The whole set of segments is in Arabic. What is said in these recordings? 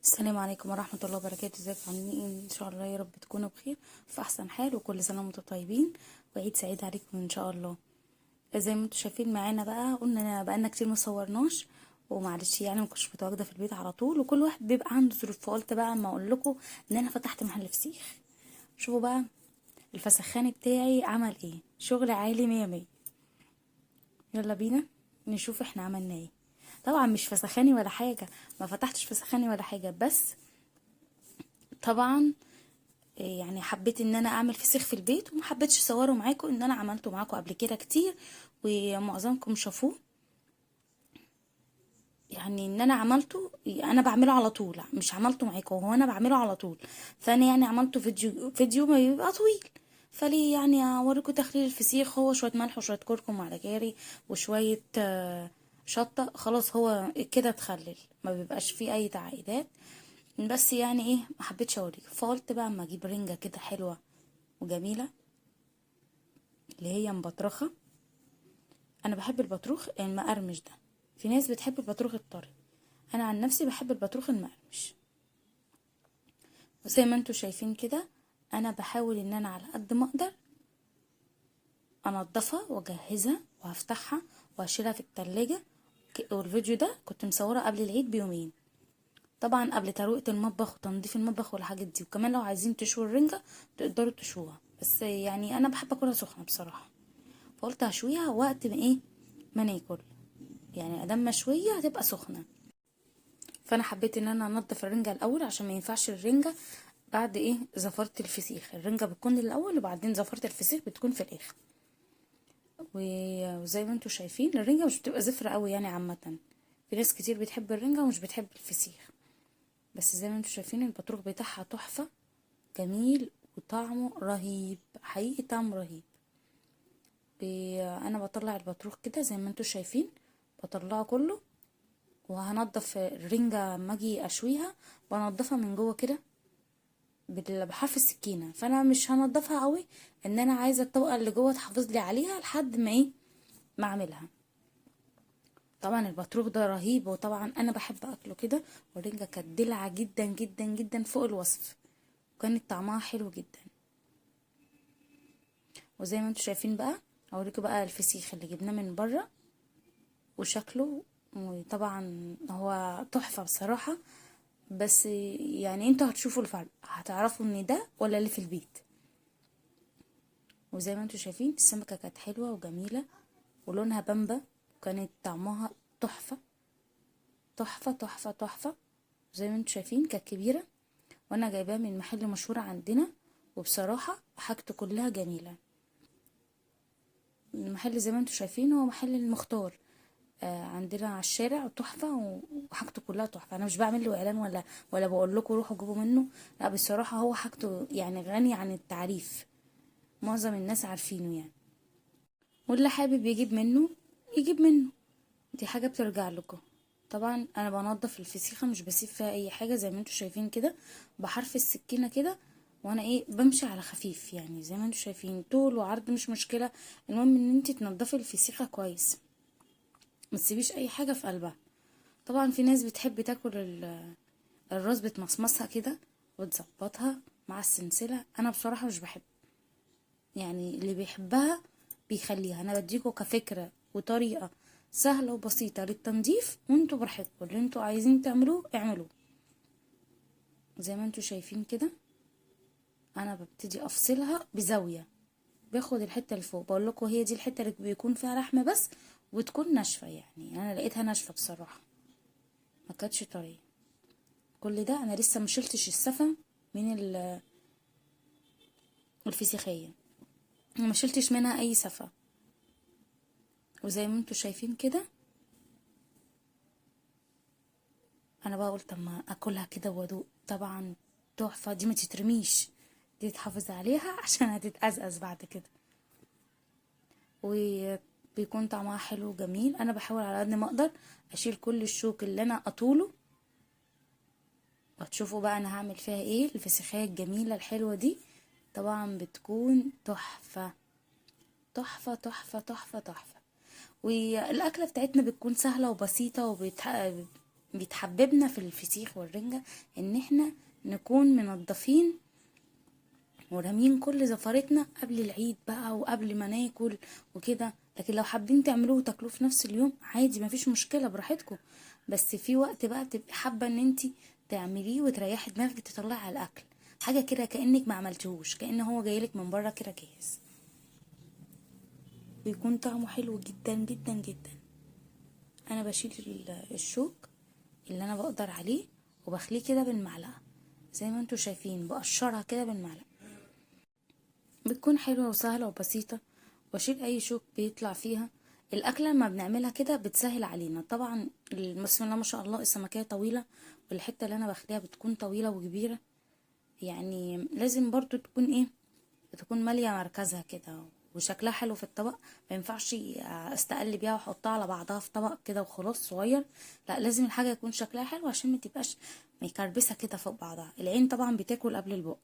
السلام عليكم ورحمة الله وبركاته. ازيكم عاملين ايه؟ ان شاء الله يا رب تكونوا بخير في احسن حال، وكل سنة وانتم طيبين، وعيد سعيد عليكم ان شاء الله. زي ما انتم شايفين معانا بقى، قلنا بقالنا كتير ما صورناش، ومعلش يعني ما كنتش متواجدة في البيت على طول، وكل واحد بيبقى عنده ظروف، فقلت بقى اما اقول لكم ان انا فتحت محل فسيخ. شوفوا بقى الفسخاني بتاعي عمل ايه، شغل عالي مية مية. يلا بينا نشوف احنا عملنا ايه. طبعا مش فسخاني ولا حاجة، ما فتحتش فسخاني ولا حاجة، بس طبعا يعني حبيت ان انا اعمل فسيخ في البيت، وما حبيتش اصوره معاكم، ان انا عملته معاكم قبل كده كتير ومعظمكم شافوه. يعني ان انا عملته، انا بعمله على طول، مش عملته معاكم، هو انا بعمله على طول. فانا يعني عملته فيديو ما بيبقى طويل، فليه يعني اوريكم تخليل الفسيخ. هو شويه ملح وشويه كركم وعلى جاري وشويه شطه، خلاص هو كده اتخلل، ما بيبقاش فيه اي تعقيدات. بس يعني ايه، ما حبيتش اوريك، فقلت بقى اما اجيب رنجه كده حلوه وجميله، اللي هي مبطرخه. انا بحب البطروخ المقرمش ده، في ناس بتحب البطروخ الطري، انا عن نفسي بحب البطروخ المقرمش. وزي ما انتوا شايفين كده، انا بحاول ان انا على قد ما اقدر انضفها واجهزها وهفتحها وهشيلها في التلاجة. والفيديو ده كنت مصوره قبل العيد بيومين، طبعا قبل ترويقة المطبخ وتنظيف المطبخ والحاجات دي. وكمان لو عايزين تشووا الرنجة تقدروا تشووها، بس يعني انا بحب اكلها سخنة بصراحة، فقلت هشويها وقت ما ايه، ما ناكل، يعني ادام مشوية هتبقى سخنة. فانا حبيت ان انا انضف الرنجة الاول، عشان ما ينفعش الرنجة بعد ايه زفرة الفسيخ، الرنجة بتكون الاول وبعدين زفرة الفسيخ بتكون في الاخر. وزي ما انتوا شايفين الرنجة مش بتبقى زفرة قوي يعني عامة، في ناس كتير بتحب الرنجة ومش بتحب الفسيخ، بس زي ما انتوا شايفين البطروخ بتاعها تحفة، جميل وطعمه رهيب، حقيقي طعمه رهيب. انا بطلع البطروخ كده زي ما انتوا شايفين، بطلعه كله، وهنضف الرنجة اما اجي اشويها، بنضفها من جوه كده بحرف السكينة. فانا مش هنضفها قوي، ان انا عايزة الطبقة اللي جوه تحافظ لي عليها لحد ما ايه، ما اعملها. طبعا البطروخ ده رهيب، وطبعا انا بحب اكله كده، والرنجة كانت دلعة جدا جدا جدا فوق الوصف، وكانت طعمها حلو جدا. وزي ما انتوا شايفين بقى، اوريكم بقى الفسيخ اللي جبناه من بره وشكله، وطبعا هو تحفة بصراحة. بس يعني انتوا هتشوفوا الفرق، هتعرفوا ان ده ولا اللي في البيت. وزي ما انتوا شايفين السمكة كانت حلوة وجميلة، ولونها بامبا، وكانت طعمها تحفة تحفة تحفة تحفة. زي ما انتوا شايفين كانت كبيرة، وانا جايباها من محل مشهور عندنا، وبصراحة حاجته كلها جميلة. المحل زي ما انتوا شايفين هو محل المختار، عندنا على الشارع، تحفة وحاجته كلها تحفة. انا مش بعمل له اعلان ولا بقول لكم روحوا جيبوا منه، لا بصراحة هو حاجته يعني غني عن التعريف، معظم الناس عارفينه يعني، واللي حابب يجيب منه يجيب منه، دي حاجة بترجع لكم. طبعا انا بنضف الفسيخة، مش بسيب فيها اي حاجة، زي ما انتوا شايفين كده بحرف السكينة كده، وانا ايه بمشي على خفيف، يعني زي ما انتوا شايفين طول وعرض مش مشكلة، المهم ان انت تنضفي الفسيخة كويس، ما تسيبيش اي حاجة في قلبها. طبعا في ناس بتحب تاكل الراس بتمصمصها كده وتظبطها مع السلسلة، انا بصراحة مش بحب، يعني اللي بيحبها بيخليها. انا بديكوا كفكرة وطريقة سهلة وبسيطة للتنظيف، وانتوا براحتكم اللي انتوا عايزين تعملوه اعملوه. زي ما انتوا شايفين كده انا ببتدي افصلها بزاوية، باخد الحتة اللي فوق، بقول لكم هي دي الحتة اللي بيكون فيها لحمة بس، وتكون ناشفة، يعني انا لقيتها ناشفة بصراحة، ما كانتش طرية. كل ده انا لسه مشلتش السفن من الفسيخية، وما شلتش منها اي سفة. وزي ما انتوا شايفين كده انا بقى قلت اما اكلها كده وادوق، طبعا تحفة، دي ما تترميش، دي تحافظ عليها عشان هتتأزأز بعد كده، وبيكون طعمها حلو وجميل. انا بحاول على قد ما اقدر اشيل كل الشوك اللي انا اطوله، وهتشوفوا بقى انا هعمل فيها ايه. الفسيخية الجميلة الحلوة دي طبعا بتكون تحفة تحفة تحفة تحفة تحفة. والاكلة بتاعتنا بتكون سهلة وبسيطة، بيتحببنا في الفسيخ والرنجة ان احنا نكون منضفين ورامين كل زفرتنا قبل العيد بقى وقبل ما ناكل وكده. لكن لو حابين تعملوه وتاكلوه في نفس اليوم عادي مفيش مشكلة براحتكم، بس في وقت بقى بتبقي حابة ان انتي تعمليه وتريحي دماغك تطلعي على الاكل حاجة كده كأنك ما عملتهوش، كأن هو جايلك من بره كده جاهز. بيكون طعمه حلو جدا جدا جدا. انا بشيل الشوك اللي انا بقدر عليه وبخليه كده بالمعلقة زي ما انتوا شايفين، بقشرها كده بالمعلقة. بتكون حلوة وسهلة وبسيطة، واشيل اي شوك بيطلع فيها. الاكلة لما بنعملها كده بتسهل علينا طبعا. بسم الله ما شاء الله السمكية طويلة، والحتة اللي انا بخليها بتكون طويلة وكبيرة، يعني لازم برضو تكون ايه، تكون مالية مركزها كده وشكلها حلو في الطبق. ما ينفعش استقل بيها واحطها على بعضها في طبق كده وخلاص صغير، لا لازم الحاجة يكون شكلها حلو عشان ما تبقاش مكربسة كده فوق بعضها. العين طبعا بتاكل قبل البق.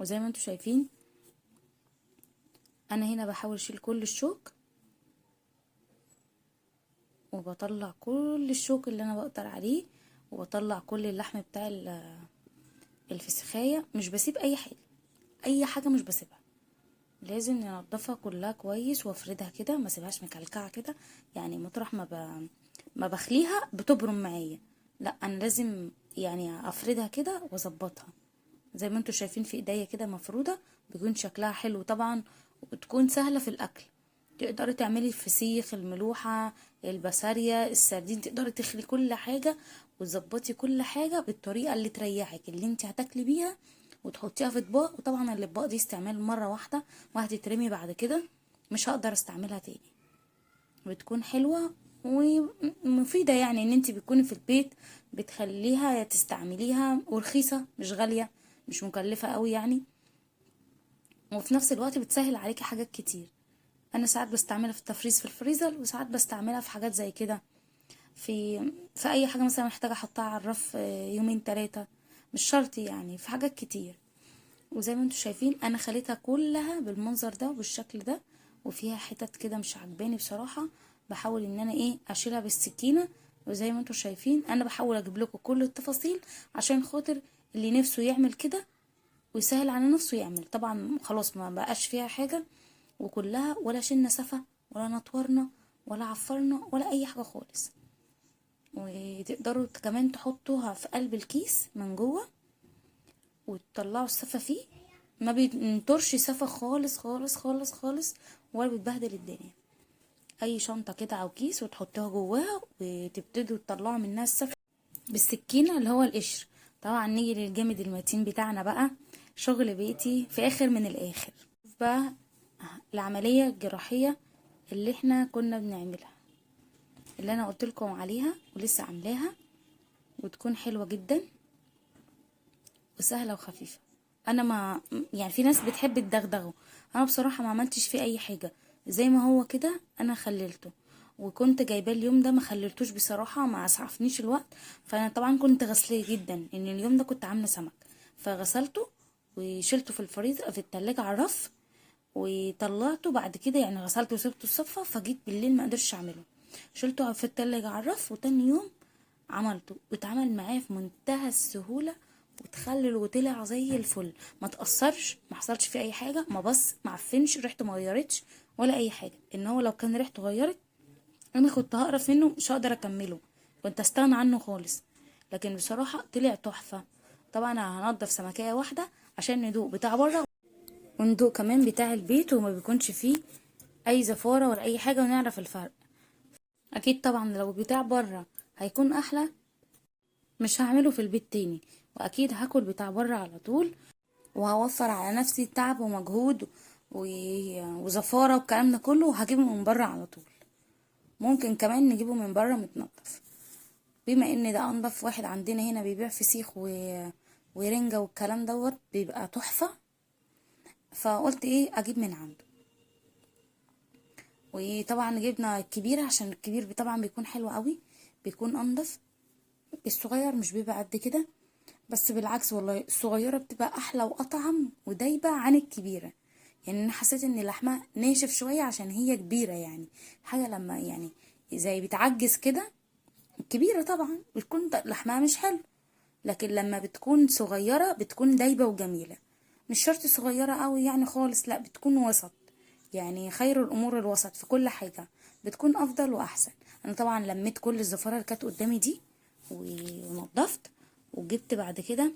وزي ما انتوا شايفين انا هنا بحاول اشيل كل الشوك، وبطلع كل الشوك اللي انا بقدر عليه، وبطلع كل اللحم بتاع الفسخاية. مش بسيب اي حاجة، اي حاجة مش بسيبها، لازم ننضفها كلها كويس وافردها كده، ما سيبهاش مكلكعه كده. يعني مطرح ما بخليها بتبرم معايا، لا انا لازم يعني افردها كده واظبطها زي ما انتوا شايفين في ايديا كده مفروده. بيكون شكلها حلو طبعا، وتكون سهله في الاكل. تقدري تعملي الفسيخ، الملوحه، البسارية، السردين، تقدري تخلي كل حاجه وتظبطي كل حاجه بالطريقه اللي تريحك اللي انت هتاكلي بيها، وتحطيها في اطباق. وطبعا الاطباق دي استعمال مره واحده وهتترمي بعد كده، مش هقدر استعملها تاني. بتكون حلوه ومفيده، يعني ان انت بتكوني في البيت بتخليها تستعمليها، ورخيصه مش غاليه مش مكلفه قوي يعني. وفي نفس الوقت بتسهل عليكي حاجات كتير. انا ساعات بستعملها في التفريز في الفريزر، وساعات بستعملها في حاجات زي كده، في في اي حاجه مثلا محتاجه احطها على الرف يومين ثلاثه، مش شرط يعني، في حاجات كتير. وزي ما انتوا شايفين انا خليتها كلها بالمنظر ده وبالشكل ده، وفيها حتت كده مش عجباني بصراحه، بحاول ان انا ايه اشيلها بالسكينه. وزي ما انتوا شايفين انا بحاول اجيب لكم كل التفاصيل عشان خاطر اللي نفسه يعمل كده ويسهل على نفسه يعمل. طبعا خلاص ما بقاش فيها حاجه، وكلها ولا شلنا سفه ولا نطورنا ولا عفرنا ولا اي حاجه خالص. وتقدروا كمان تحطوها في قلب الكيس من جوه وتطلعوا السفة فيه، ما بينطرش سفة خالص خالص خالص خالص، ولا بتبهدل الدنيا. اي شنطة كده او كيس وتحطوها جواها وتبتدوا تطلعوا منها السفة بالسكينة اللي هو القشر. طبعا نيجي للجامد المتين بتاعنا بقى، شغل بيتي في اخر من الاخر. بقى العملية الجراحية اللي احنا كنا بنعملها، اللي انا قلت لكم عليها ولسه عاملاها، وتكون حلوة جدا وسهلة وخفيفة. انا ما يعني في ناس بتحب الدغدغه، انا بصراحة ما عملتش فيه اي حاجة، زي ما هو كده انا خللته. وكنت جايباه اليوم ده ما خللتوش بصراحة، ما اسعفنيش الوقت. فانا طبعا كنت غسلاه جدا ان اليوم ده كنت عاملة سمك، فغسلته وشلته في الفريزر في التلاجة على الرف، وطلعته بعد كده يعني غسلته وسبته الصفة. فجيت بالليل ما قدرش اعمله، شلته في التلاجة على الرف، وتاني يوم عملته واتعمل معايا في منتهى السهولة، وتخلل وطلع زي الفل. ما تأثرش، ما حصلش فيه اي حاجة، ما بص ما عفنش، ريحته ما غيرتش ولا اي حاجة. ان هو لو كان ريحته غيرت انا كنت هقرف منه مش هقدر اكمله، كنت استغنى عنه خالص. لكن بصراحة طلع تحفة. طبعا انا هنضف سمكية واحدة عشان ندوق بتاع بره وندوق كمان بتاع البيت، وما بيكونش فيه اي زفارة ولا اي حاجة، ونعرف الفرق. اكيد طبعا لو بتاع بره هيكون احلى مش هعمله في البيت تاني، واكيد هاكل بتاع بره على طول، وهوفر على نفسي تعب ومجهود وزفارة والكلام ده كله، وهجيبه من بره على طول. ممكن كمان نجيبه من بره متنضف، بما ان ده انضف واحد عندنا هنا بيبيع فسيخ ورنجة والكلام دوت بيبقى تحفة، فقلت ايه اجيب من عنده. وطبعا جبنا الكبيرة عشان الكبير طبعا بيكون حلو قوي، بيكون انضف. الصغير مش بيبقى قد كده، بس بالعكس والله الصغيرة بتبقى احلى واطعم ودايبة عن الكبيرة. يعني انا حسيت ان لحمها ناشف شوية عشان هي كبيرة، يعني حاجة لما يعني زي بتعجز كده الكبيرة طبعا بتكون لحمها مش حلو، لكن لما بتكون صغيرة بتكون دايبة وجميلة. مش شرط صغيرة قوي يعني خالص، لا بتكون وسط. يعني خير الامور الوسط في كل حاجة، بتكون افضل واحسن. انا طبعا لميت كل الزفارة اللي كانت قدامي دي ونضفت، وجبت بعد كده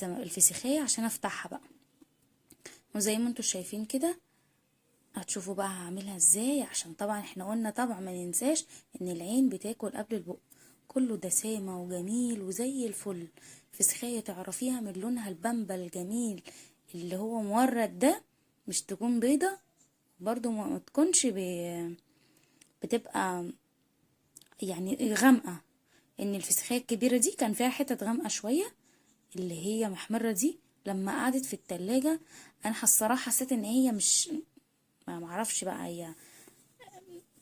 الفسيخية عشان افتحها بقى. وزي ما انتوا شايفين كده، هتشوفوا بقى هعملها ازاي. عشان طبعا احنا قلنا طبعا ما ننساش ان العين بتاكل قبل البق. كله دسامة وجميل وزي الفل. فسخية تعرفيها من لونها البامبا الجميل اللي هو مورد ده، مش تكون بيضة برضو، ما تكونش بتبقى يعني غامقة. ان الفسخية الكبيرة دي كان فيها حتت غامقة شوية، اللي هي محمرة دي لما قعدت في التلاجة انا الصراحة حسيت ان هي مش، ما معرفش بقى هي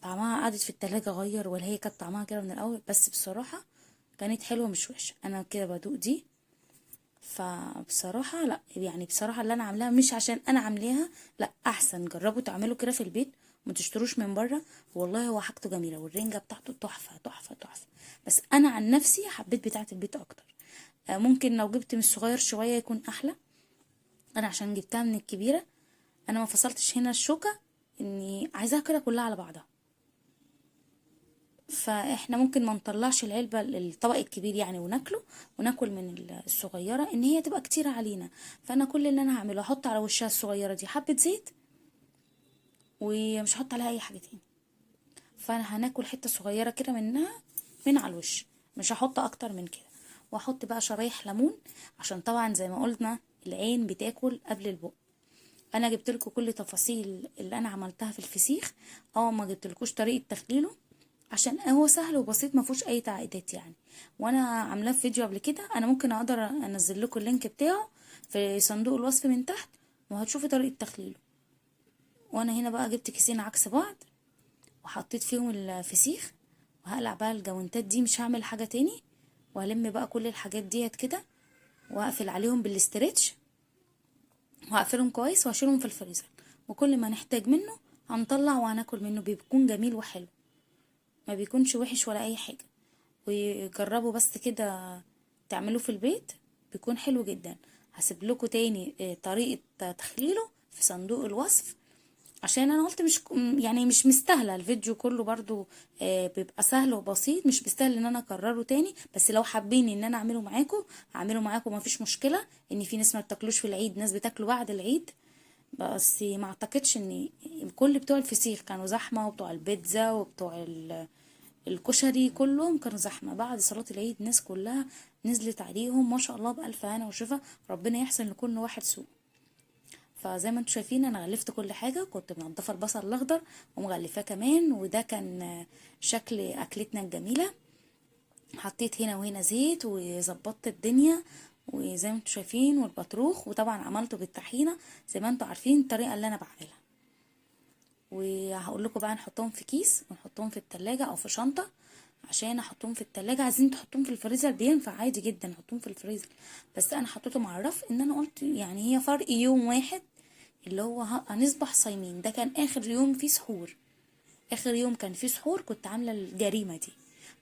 طعمها قعدت في التلاجة غير ولا هي كانت طعمها كده من الاول. بس بصراحة كانت حلوة مش وحشة. انا كده بدوق دي، فبصراحة لا يعني بصراحة اللي انا عاملاها مش عشان انا عاملاها، لا احسن جربوا تعملوا كده في البيت وما تشتروش من بره. والله هو حاجته جميلة والرنجة بتاعته تحفة تحفة تحفة. بس انا عن نفسي حبيت بتاعة البيت اكتر. ممكن لو جبت من الصغير شوية يكون احلى. انا عشان جبتها من الكبيرة انا ما فصلتش هنا الشوكة، اني عايزاها كده كلها على بعضها. فاحنا ممكن ما نطلعش العلبة الطبق الكبير يعني وناكله، وناكل من الصغيرة ان هي تبقى كتيرة علينا. فانا كل اللي انا هعمله احط على وشها الصغيرة دي حبة زيت، ومش هحط عليها اي حاجة تاني. فانا هناكل حتة صغيرة كده منها من على الوش، مش هحط اكتر من كده. واحط بقى شرايح ليمون، عشان طبعا زي ما قلنا العين بتاكل قبل البق. انا جبت لكم كل تفاصيل اللي انا عملتها في الفسيخ. ما جبتلكوش طريقة تخليله عشان هو سهل وبسيط ما فيهوش اي تعقيدات يعني. وانا عاملاه في فيديو قبل كده، انا ممكن اقدر انزل لكم اللينك بتاعه في صندوق الوصف من تحت، وهتشوفوا طريقة تخليله. وانا هنا بقى جبت كيسين عكس بعض وحطيت فيهم الفسيخ، وهقلع بقى الجوانتات دي مش هعمل حاجة تاني. وهلم بقى كل الحاجات ديت كده واقفل عليهم بالاسترتش، وهقفلهم كويس وهشيلهم في الفريزر. وكل ما نحتاج منه هنطلع وهناكل منه، بيكون جميل وحلو، ما بيكونش وحش ولا اي حاجة. وجربوا بس كده تعملوه في البيت، بيكون حلو جدا. هسيب لكم تاني طريقة تخليله في صندوق الوصف، عشان انا قلت مش يعني مش مستاهله الفيديو كله برضو. بيبقى سهل وبسيط، مش مستاهل ان انا اكرره تاني. بس لو حابين ان انا اعمله معاكم هعمله معاكم، ما فيش مشكله. ان في ناس ما بتاكلوش في العيد، ناس بتاكله بعد العيد. بس ما اعتقدش ان كل بتوع الفسيخ كانوا زحمه، وبتوع البيتزا وبتوع الكشري كلهم كانوا زحمه. بعد صلاه العيد الناس كلها نزلت عليهم ما شاء الله بألف هنا وشفا. ربنا يحسن لكل واحد سوء. فزي ما انتم شايفين انا غلفت كل حاجه، كنت منضفه البصل الاخضر ومغلفاه كمان. وده كان شكل اكلتنا الجميله. حطيت هنا وهنا زيت وظبطت الدنيا، وزي ما انتم شايفين، والبطروخ. وطبعا عملته بالطحينه زي ما انتم عارفين الطريقه اللي انا بعملها. وهقول لكم بقى نحطهم في كيس ونحطهم في التلاجة او في شنطه. عشان احطهم في التلاجة، عايزين تحطهم في الفريزر بينفع عادي جدا، حطهم في الفريزر. بس انا حطيتهم على الرف، ان انا قلت يعني هي فرق يوم واحد اللي هو هنصبح صايمين. ده كان اخر يوم فيه سحور، اخر يوم كان فيه سحور كنت عامله الجريمه دي.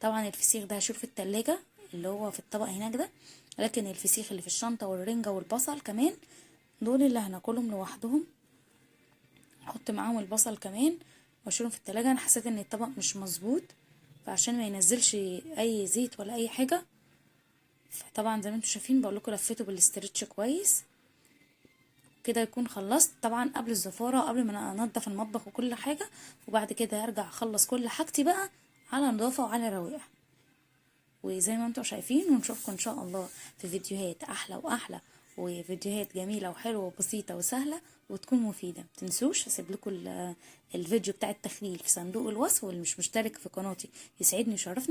طبعا الفسيخ ده هشيله في التلاجة اللي هو في الطبق هناك ده، لكن الفسيخ اللي في الشنطه والرنجه والبصل كمان دول اللي هناكلهم لوحدهم. احط معاهم البصل كمان واشيلهم في التلاجة. انا حسيت ان الطبق مش مظبوط، فعشان ما ينزلش اي زيت ولا اي حاجه، فطبعا زي ما انتم شايفين بقول لكم لفيته بالاسترتش كويس كده. يكون خلصت طبعا قبل الزفاره، قبل ما انضف المطبخ وكل حاجه. وبعد كده ارجع اخلص كل حاجتي بقى على نظافه وعلى رواقه. وزي ما انتم شايفين، ونشوفكم ان شاء الله في فيديوهات احلى واحلى، وفيديوهات جميله وحلوه وبسيطه وسهله وتكون مفيده. متنسوش اسيب لكم الفيديو بتاع التخليل في صندوق الوصف. واللي مش مشترك في قناتي يسعدني ويشرفني